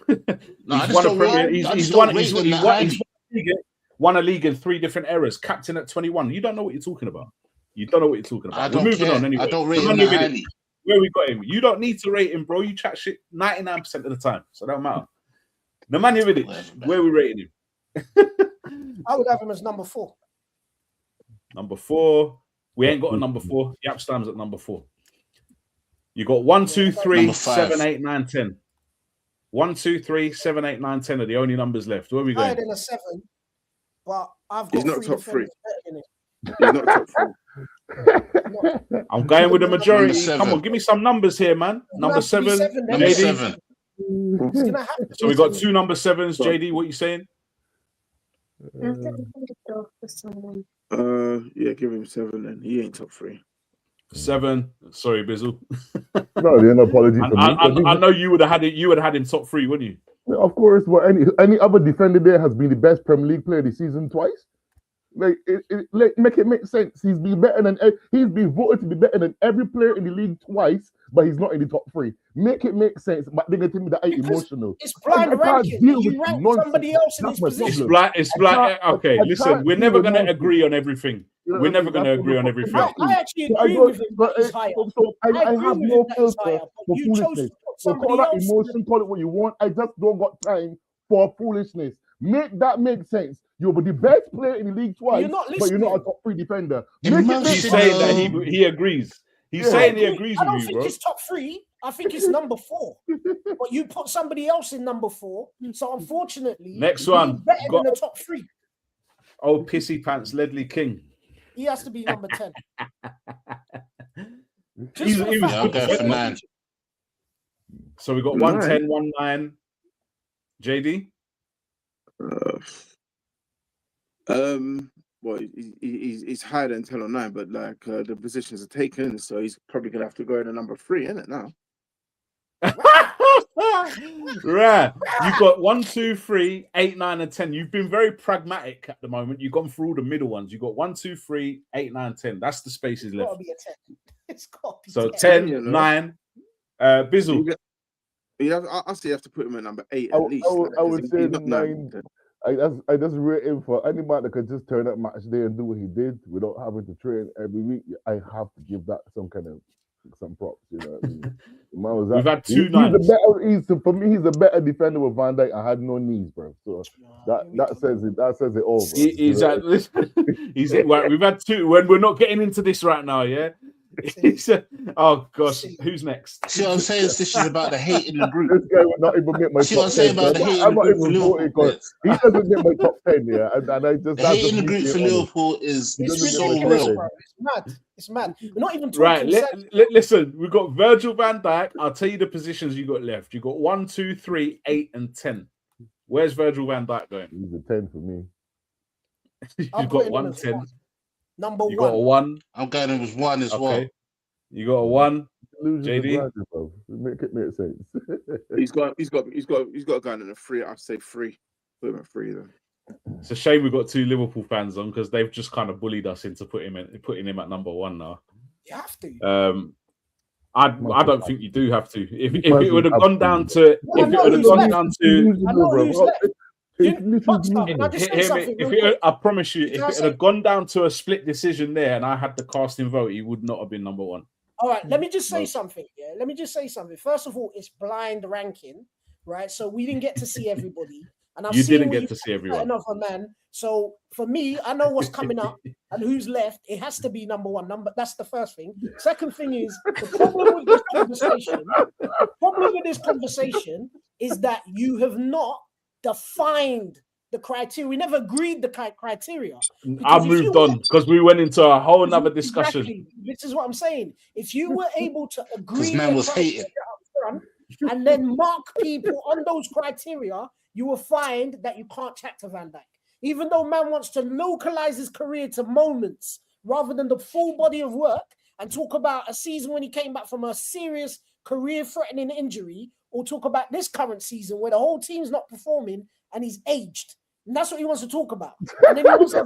No, I He's just won a don't Premier. rate- I He's just don't won. rate He's them that won highly. won a league in 3 different eras. Captain at 21. You don't know what you're talking about. You don't know what you're talking about. I We're don't moving care. on anyway. I don't rate him Nemanja that Vidic, highly. where we got him. You don't need to rate him, bro. You chat shit 99% of the time, so it don't matter. Nemanja Vidic, Whatever, man. where we rating him? I would have him as number 4. Number 4. We ain't got a number 4. Yapstam's at number 4. You got 1, 2, 3, Number 5. 7, 8, 9, 10. 1, 2, 3, 7, 8, 9, 10 are the only numbers left. Where are we Higher going? than a 7, but I've He's got not 3 top 3. defenders better than him. He's not top 3. I'm going with the majority. Number Come 7. on, give me some numbers here, man. Number 7. Number JD. 7. It's gonna happen. So we got 2 number 7s. JD, what you saying? Yeah, give him 7 then. He ain't top 3. 7. Sorry, Bizzle. No, there's no apology for me. I know you would have had it. You would have had him top 3, wouldn't you? Of course, but any other defender there has been the best Premier League player this season twice. Like, make it make sense. He's been voted to be better than every player in the league twice, but he's not in the top 3. Make it make sense. But they're gonna tell me that ain't Because emotional. It's blind I can't ranking. deal You with rank nonsense. somebody else in That's his my position. problem. It's black. Okay, I listen, can't we're deal never with going to nonsense. agree on everything. We're never going to agree on everything. I actually So I agree don't- with him but, that he's higher. so I I agree have with no him that he's filter higher, for but you chose foolishness. to put So somebody call that else. emotion, call it what you want. I just don't got time for foolishness. Make that make sense. You're the best player in the league twice, You're not but you're not a listening. top 3 defender. Emotional. He's saying that he agrees. He's Yeah. saying he agrees I don't with you, think bro. it's top 3. I think it's number 4. But you put somebody else in number 4. So unfortunately, Next he's one. better Got- than the top 3. Oh, pissy pants, Ledley King. He has to be number 10. He was Yeah, I'll go good. for 9. So we got 1, 10, 1, 9. JD? Well, he's higher than 10 or 9, but like the positions are taken, so he's probably gonna have to go in at number 3, isn't it now? Right. You've got 1, 2, 3, 8, 9, and 10. You've been very pragmatic at the moment. You've gone through all the middle ones. You've got 1, 2, 3, 8, 9, 10. That's the spaces It's got to left. be a 10. It's got to be So 10. 10, you know. 9. Bizzle. I say you have to put him at number 8 I at would- least. I would- like, I 'cause would he's say not 9. I just rate him for any man that could just turn up match day and do what he did without having to train every week. I have to give that some props. You know what I mean? The man was We've had two he's nights. for me, he's a better defender with Van Dijk. I had no knees, bro. So that says it. That says it all. Bro. He's at this. Right, we've had 2. When we're not getting into this right now, yeah. Oh gosh, who's next? See what I'm saying? This is about the hate in the group. This guy would not even make my See what top I'm saying 10. about the bro. hate in I'm the not group even for voting Liverpool. because he doesn't make my top 10. Yeah, and I just The that's hate just in the me group for being honest. Liverpool is He It's doesn't so make my ridiculous, top real. 10. bro. It's mad. It's mad. We're not even talking Right, sense. listen. We've got Virgil van Dijk. I'll tell you the positions you got left. You got 1, 2, 3, 8, and 10. Where's Virgil van Dijk going? He's a 10 for me. You've I'm got putting him 1, as 10. one. Number You got a 1. 1. I'm going with 1 as well. Okay. You got a 1. Losing JD? the ground, bro. It makes sense. He's got a gun in a 3. I'd say 3. Put him at 3 then. It's a shame we got 2 Liverpool fans on because they've just kind of bullied us into putting him at number 1 now. You have to. I don't think you do have to. If it would have gone down to, I know who's left. I promise you, if it had gone down to a split decision there, and I had the casting vote, he would not have been number 1. All right, let me just say something. Yeah, let me just say something. First of all, it's blind ranking, right? So we didn't get to see everybody, and you didn't get to see everyone. Another man. So for me, I know what's coming up and who's left. It has to be number 1. That's the first thing. Second thing is the problem with this conversation. The problem with this conversation is that you have not defined the criteria. We never agreed the criteria. I moved on because we went into a whole nother discussion. Exactly. This is what I'm saying. If you were able to agree, man was hating, and then mark people on those criteria, you will find that you can't chat to Van Dijk. Even though man wants to localize his career to moments rather than the full body of work and talk about a season when he came back from a serious career-threatening injury, or talk about this current season where the whole team's not performing and he's aged. And that's what he wants to talk about. And then he wants to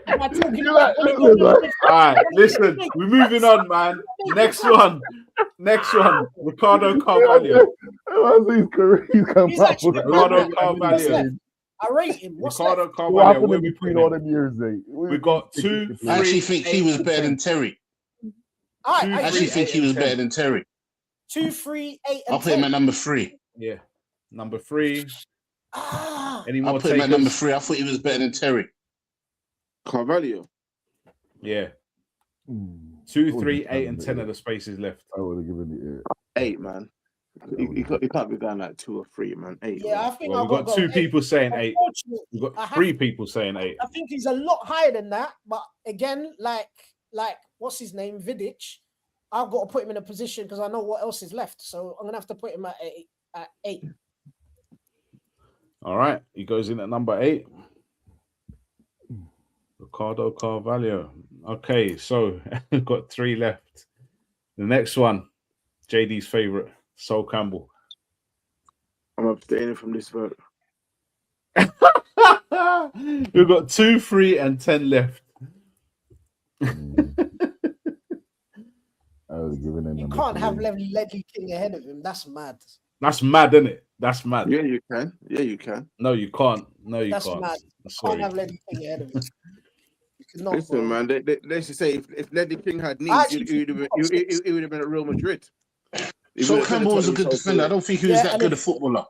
by talking about all right, listen, we're moving on, man. Next one. Ricardo Carvalho. Ricardo Carvalho. I rate him. Ricardo Carvalho. What happened between all them years, we got 2. I actually think he was better than Terry. I actually think he was better than Terry. 2, 3, 8, and I'll put him at number 3. Yeah, number 3. Any I'll more put him at takers? number 3. I thought he was better than Terry. Carvalho. Yeah. 2, 3, 8, and 10 of the spaces left. I would have given it 8, man. You can't be going like 2 or 3, man. 8. Yeah, man. I think Well, we've got 2 people saying 8. Unfortunately, We've got 3 people saying 8. I think he's a lot higher than that. But again, like what's his name, Vidic, I've got to put him in a position because I know what else is left. So I'm gonna have to put him at 8. All right, he goes in at number 8. Ricardo Carvalho. Okay, so we've got 3 left. The next one, JD's favorite, Sol Campbell. I'm abstaining from this vote. We've got 2, 3, and 10 left. I would have given him. You can't have Ledley King ahead of him. That's mad. That's mad, isn't it? That's mad. Yeah, you can. Yeah, you can. No, you can't. No, you That's can't. mad. You can't have Ledley King ahead of him. Listen, man, they should say if Ledley King had needs, he would have been at Real Madrid. So Campbell was a good defender. I don't think he was that good a footballer.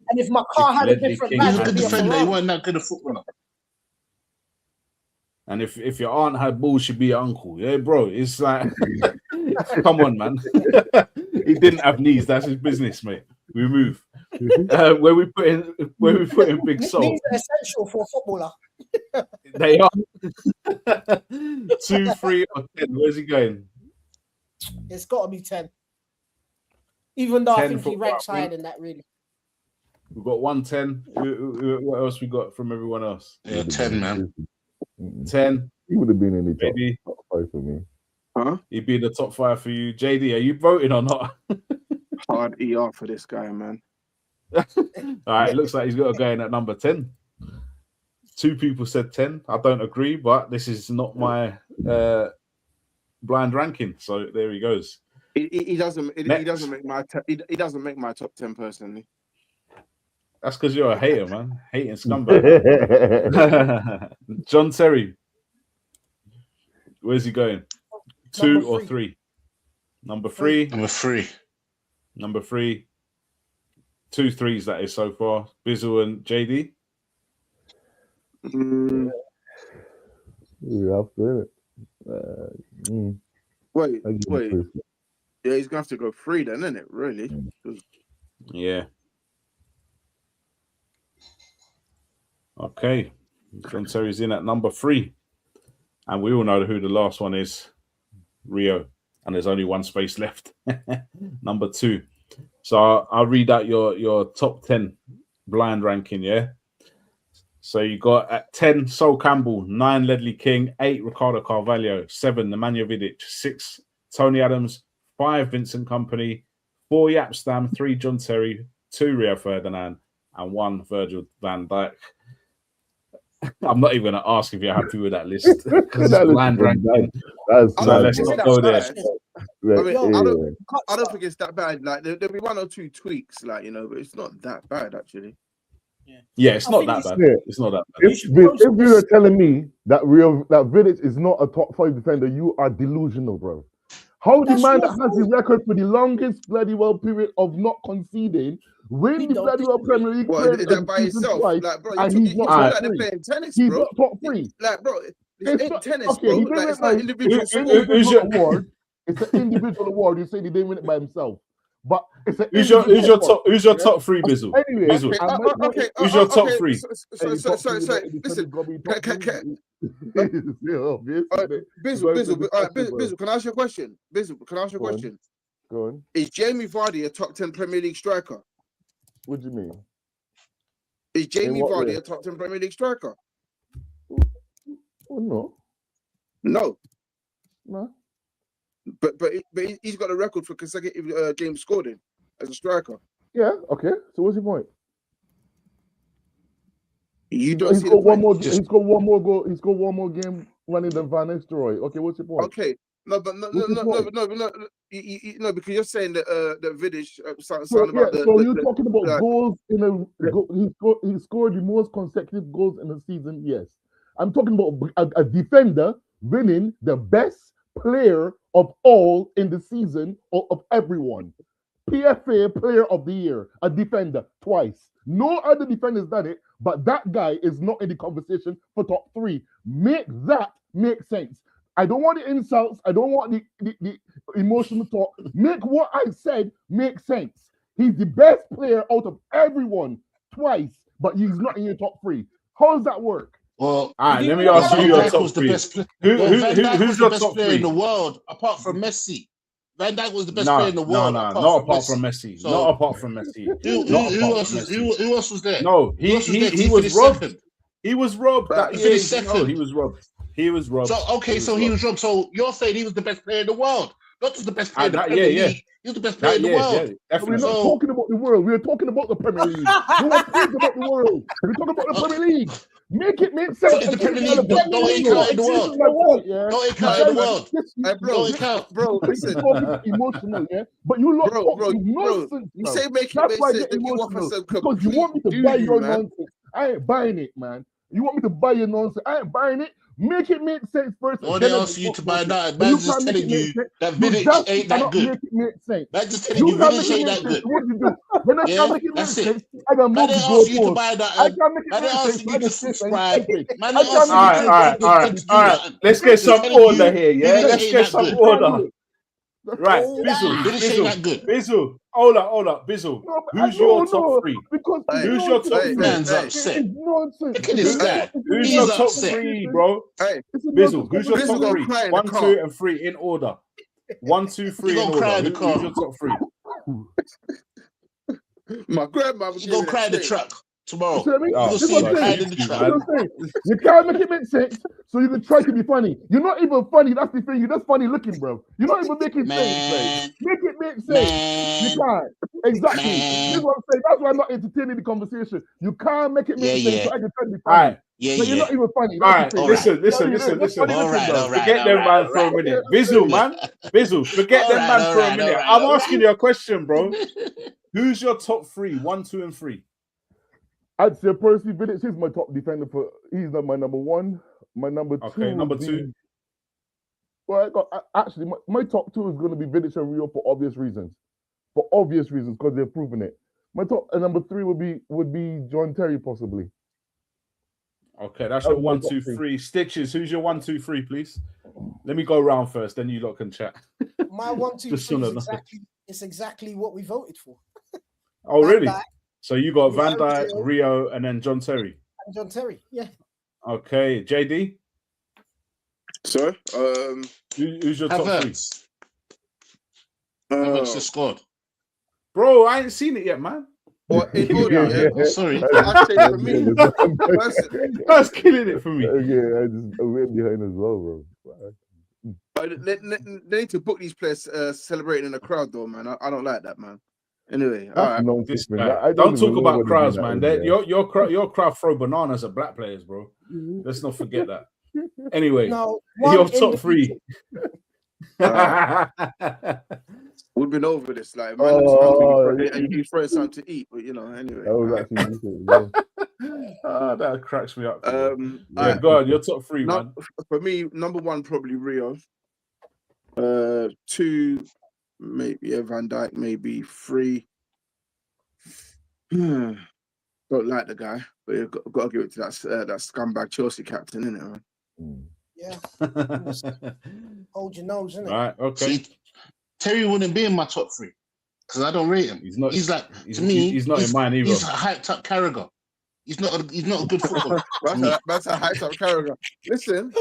And if my car had a different He was a good defender, he wasn't that good a footballer. And if your aunt had balls, she'd be your uncle. Yeah, bro. It's like, come on, man. He didn't have knees. That's his business, mate. We move. Where we put in Big Sol. Knees are essential for a footballer. They are. 2, 3, or 10. Where's he going? It's got to be 10. Even though I think he ranks what? higher than that, really. We've got 110. What else we got from everyone else? Yeah, 10, man. 10. He would have been in the Maybe. top 5 for me. Huh? He'd be in the top 5 for you. JD, are you voting or not? Hard ER for this guy, man. All right, it looks like he's got to go in at number 10. 2 people said 10. I don't agree, but this is not my blind ranking. So there he goes. He doesn't make my top 10 personally. That's because you're a hater, man. Hating scumbag. John Terry. Where's he going? 2 or 3? Number 3. Number 3. Number 3. 2 3s, that is so far. Bizzle and JD. You have to. Wait. Yeah, he's gonna have to go 3 then, isn't it? Really? Yeah. Okay. John Terry's in at number 3. And we all know who the last one is. Rio. And there's only 1 space left. Number 2. So I'll read out your top 10 blind ranking, yeah? So you got at 10 Sol Campbell, 9 Ledley King, 8 Ricardo Carvalho, 7 Nemanja Vidic, 6 Tony Adams, 5 Vincent Kompany, 4 Jaap Stam, 3 John Terry, 2 Rio Ferdinand, and 1 Virgil van Dijk. I'm not even going to ask if you're happy with that list. Because it's blind ranking. That's So let's not go there. I don't think it's that bad. Like there'll be 1 or 2 tweaks, like but it's not that bad actually. Yeah, it's not that bad. It's not that bad. If you are telling me that Vidic is not a top 5 defender, you are delusional, bro. How the man that has the record for the longest bloody well period of not conceding win the bloody well Premier League? What, is that by himself? Twice, like, bro, and he's not like they're playing tennis, he's bro. not top 3. Like, bro, it's not tennis, okay, bro. Like, it's not individual. Award. It's an individual award. You say he didn't win it by himself, but it's an who's your top 3, Bizzle? Anyway, okay, who's your top 3? So listen. Bizzle, can I ask you a question? Bizzle, can I ask you a question? Go on. Is Jamie Vardy a top 10 Premier League striker? What do you mean? Is Jamie Vardy a top 10 Premier League striker? Oh, no. No. But he's got a record for consecutive games scored in as a striker. Yeah. Okay. So what's your point? You don't he's see got one more. He's got one more goal. He's got one more game running than Van Nistelrooy. Okay. What's your point? Okay. No, because you're saying that Vidic So you're talking about goals in a. He scored the most consecutive goals in a season. Yes, I'm talking about a defender winning the best player of all in the season of everyone. PFA Player of the Year, a defender twice. No other defenders done it, but that guy is not in the conversation for top 3. Make that make sense. I don't want the insults. I don't want the emotional talk. Make what I said make sense. He's the best player out of everyone twice, but he's not in your top 3. How does that work? Well, all right, let me ask you your top 3. Who's your top 3 in the world apart from Messi? Van Dijk was the best player in the world. Not apart from Messi. So, not apart from Messi. Who else was there? No, he was robbed. He was robbed that he year. finished second. No, he was robbed. He was robbed. So he was robbed. So you're saying he was the best player in the world, not just the best player in the Premier League. He was the best player in the world. Yeah, we're not talking about the world. We're talking about the Premier League. We're not talking about the world. We're talking about the Premier League. Make it make sense. So the Premier League don't count in the world. Don't count in the world. Don't count, bro. Listen, emotional, yeah. But you look, bro. nonsense. You say make it That's make why sense. you're emotional because you want me to buy your nonsense. I ain't buying it, man. You want me to buy your nonsense? I ain't buying it. Make it make sense first. When they ask you to buy that, man's just telling you that Vidic ain't that good. Make it make sense. Man's just telling you Vidic ain't that good. What you do? When I can't make it make sense, I gotta move the ask you to buy I that. can't make it Man, they make ask sense. you to subscribe. Man, All right. Let's get some order here, yeah? Let's get some order. Right, Bizzle. Hold up, Bizzle. Who's your top 3? Who's your top 3? Man's upset. Look at this guy. Who's your top 3, bro? Bizzle, who's your top 3? 1, 2, and 3 in order. 1, 2, 3 in order. Who's your top 3? My grandma was gonna cry in the truck tomorrow. You can't make it make sense, so you can try to be funny. You're not even funny. That's the thing. You're just funny looking, bro. You're not even making sense. Make it make sense. You can't. Exactly. This is what I'm saying. That's why I'm not entertaining the conversation. You can't make it make sense. So I can try to be funny. You're not even funny. All right. Listen. All right. Forget them man for a minute. Bizzle, man. Bizzle, forget them man for a minute. I'm asking you a question, bro. Who's your top 3? 1, 2, and 3. I'd say Percy Vidic is my top defender he's not my number 1. My number 2. Okay, number 2. Well, actually, my top 2 is going to be Vidic and Rio for obvious reasons. Because they've proven it. My top number 3 would be John Terry possibly. Okay, that's your 1, 2, 3. Stitches, who's your 1, 2, 3, please? Let me go round first, then you lot can chat. My 1, 2, 3 is exactly what we voted for. Oh, really? So you got Van Dijk, Rio, and then John Terry. And John Terry, yeah. Okay, JD. Sorry. Who's your top 3? Havertz just scored. Bro, I ain't seen it yet, man. Or in order, yeah. Oh, sorry. I'd say for me, That's killing it for me. Okay, I went behind as well, bro. But they need to book these players celebrating in the crowd, though, man. I don't like that, man. Anyway, all right. This guy. Don't talk about crowds, man. Your crowd throw bananas at black players, bro. Let's not forget that. Anyway, No, your top three. We've been over this, like, man. And you throw something to eat, but anyway. That was actually that cracks me up. Yeah, go on, your top three, man. For me, number one probably Rio. 2, maybe Van Dijk, maybe 3. Don't like the guy, but you've got to give it to that scumbag Chelsea captain, innit, man? Yeah. Hold your nose, innit? Right, okay. See, Terry wouldn't be in my top 3 because I don't rate him. He's not in mine either. He's a hyped up Carragher. He's not a good footballer. That's a hyped up Carragher. Listen,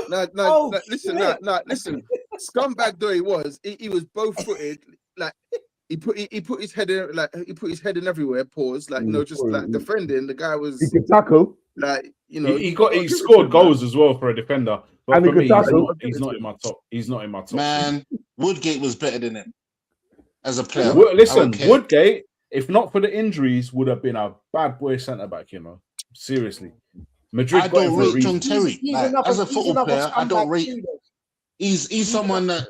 listen. Scumbag though he was both footed. Like he put his head in, everywhere. Pause. Like just like defending. The guy was. He could tackle. Like he scored goals as well for a defender. But for me, he's not in my top. He's not in my top. Man, Woodgate was better than him as a player. Listen, Woodgate, if not for the injuries, would have been a bad boy centre back. Seriously. Madrid. I don't rate John Terry as a football player. I don't rate him. He's someone that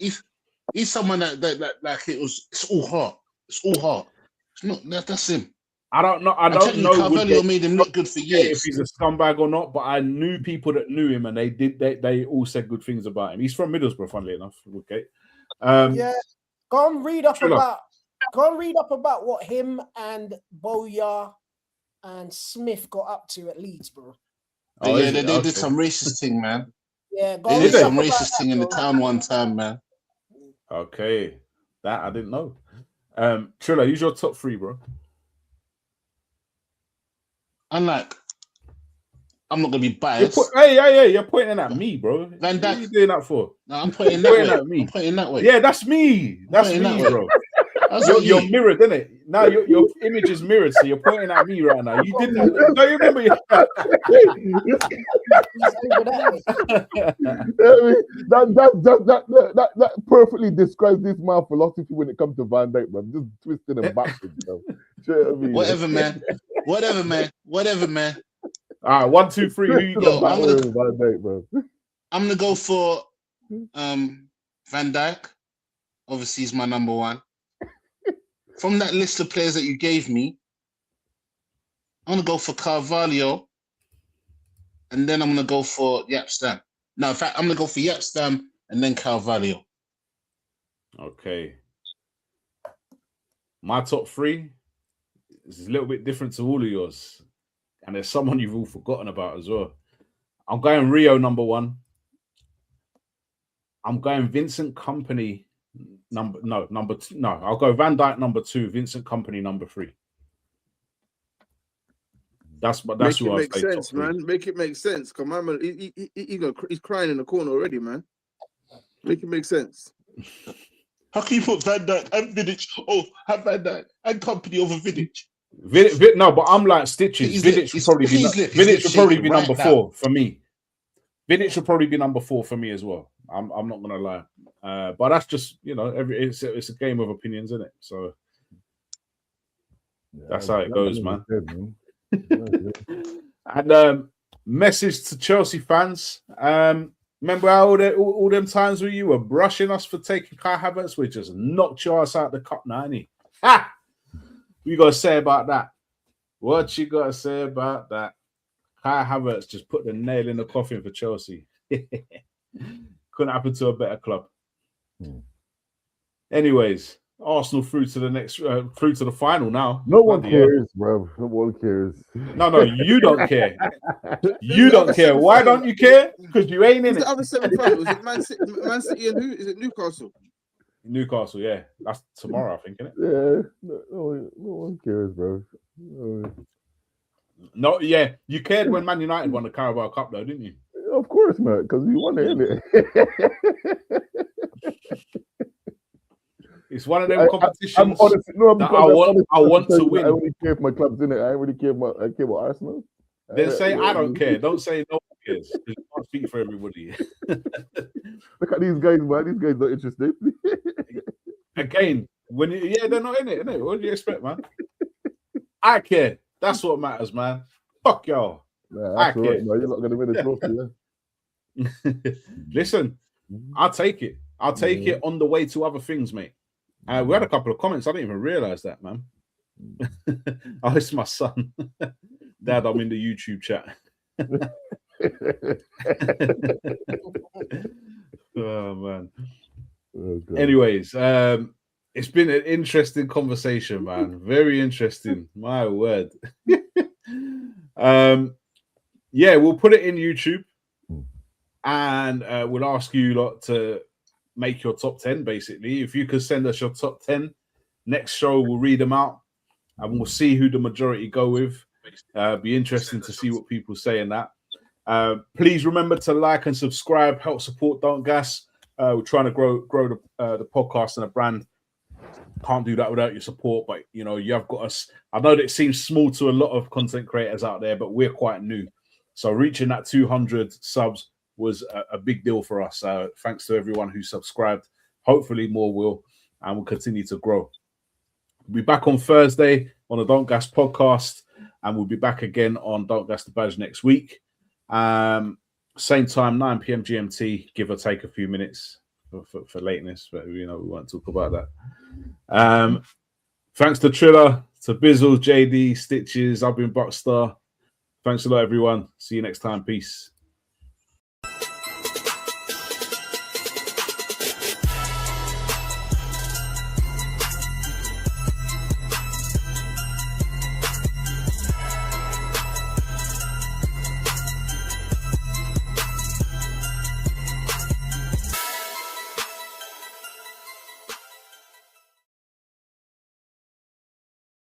he's someone that like it's all heart. It's all heart. It's not that's him. I don't know. I don't know. Carvalho made him look good for years. If he's a scumbag or not, but I knew people that knew him, and they all said good things about him. He's from Middlesbrough, funnily enough. Okay. Yeah. Go and read up about what him and Boya and Smith got up to at Leeds, bro. Oh, yeah, they did some racist thing, man. Yeah, they did some racist thing in the town one time, man. Okay, that I didn't know. Triller, use your top 3, bro. I'm not gonna be biased. You're pointing at me, bro. Van Dijk. What are you doing that for? No, I'm pointing that way. At me. I'm pointing that way. Yeah, that's me. That's me, bro. You're mirrored, isn't it? Now your image is mirrored, so you're pointing at me right now. You did that. Don't you remember? That perfectly describes this man's philosophy when it comes to Van Dijk, man. Just twisting and backwards, bro. Whatever, man. Whatever, man. All right, 1, 2, 3. Who you got? I'm gonna go for Van Dijk. Obviously, he's my number 1. From that list of players that you gave me, I'm gonna go for Carvalho, and then I'm gonna go for Jaap Stam. No, in fact, I'm gonna go for Jaap Stam and then Carvalho. Okay. My top 3 is a little bit different to all of yours, and there's someone you've all forgotten about as well. I'm going Rio number 1. I'm going Vincent Kompany number 2. No, I'll go Van Dijk number 2, Vincent Kompany number 3. That's who I say. Make sense, man. Make it make sense. Come on, he's crying in the corner already, man. Make it make sense. How can you put Van Dijk and Vidic? Have Van Dijk and Kompany over Vidic. No, but I'm like stitches. Vidic would probably be number 4 for me. Vidic should probably be number 4 for me as well. I'm not gonna lie, but that's just it's a game of opinions, isn't it? So that's how it goes, man. And message to Chelsea fans: remember how all them times where you were brushing us for taking Kai Havertz? We just knocked your ass out the cup now, innit? Ha! What you gotta say about that? What you gotta say about that? Kai Havertz just put the nail in the coffin for Chelsea. Couldn't happen to a better club. Anyways, Arsenal through to the next, through to the final now. No one cares, bro. No one cares. No, you don't care. You don't care. Why don't you care? Because you ain't in it. The other semi-final was it Man City and who? Is it Newcastle? Newcastle, yeah. That's tomorrow, I think, isn't it? Yeah. No one cares, bro. No, yeah. You cared when Man United won the Carabao Cup, though, didn't you? Of course, man, because you won it, innit? It's one of them I'm competitions honestly, no, that because I want to I win. only care for my clubs, innit? I really care about Arsenal. Then say I don't care. Don't say no one cares. You can't speak for everybody. Look at these guys, man. These guys not interested. Again, they're not in it, innit? What do you expect, man? I care. That's what matters, man. Fuck y'all. Nah, I that's all right, care. man. You're not gonna win the trophy, yeah. Listen, I'll take it. I'll take it on the way to other things, mate. We had a couple of comments. I didn't even realize that, man. Oh, it's my son. Dad, I'm in the YouTube chat. Oh, man. Okay. Anyways, it's been an interesting conversation, man. Very interesting. My word. Yeah, we'll put it in YouTube and we'll ask you lot to make your top 10, basically. If you could send us your top 10, next show we'll read them out and we'll see who the majority go with. Be interesting to see what people say in that. Please remember to like and subscribe, help support Don't Gas. We're trying to grow the podcast and the brand. Can't do that without your support, but you know, you have got us. I know that it seems small to a lot of content creators out there, but we're quite new. So reaching that 200 subs was a big deal for us. Thanks to everyone who subscribed. Hopefully more will, and we'll continue to grow. We'll be back on Thursday on the Don't Gas podcast, and we'll be back again on Don't Gas the Badge next week. Same time, 9 p.m. GMT, give or take a few minutes for lateness, but you know, we won't talk about that. Thanks to Triller, to Bizzle, JD, Stitches. I've been Buckstar. Thanks a lot, everyone. See you next time. Peace.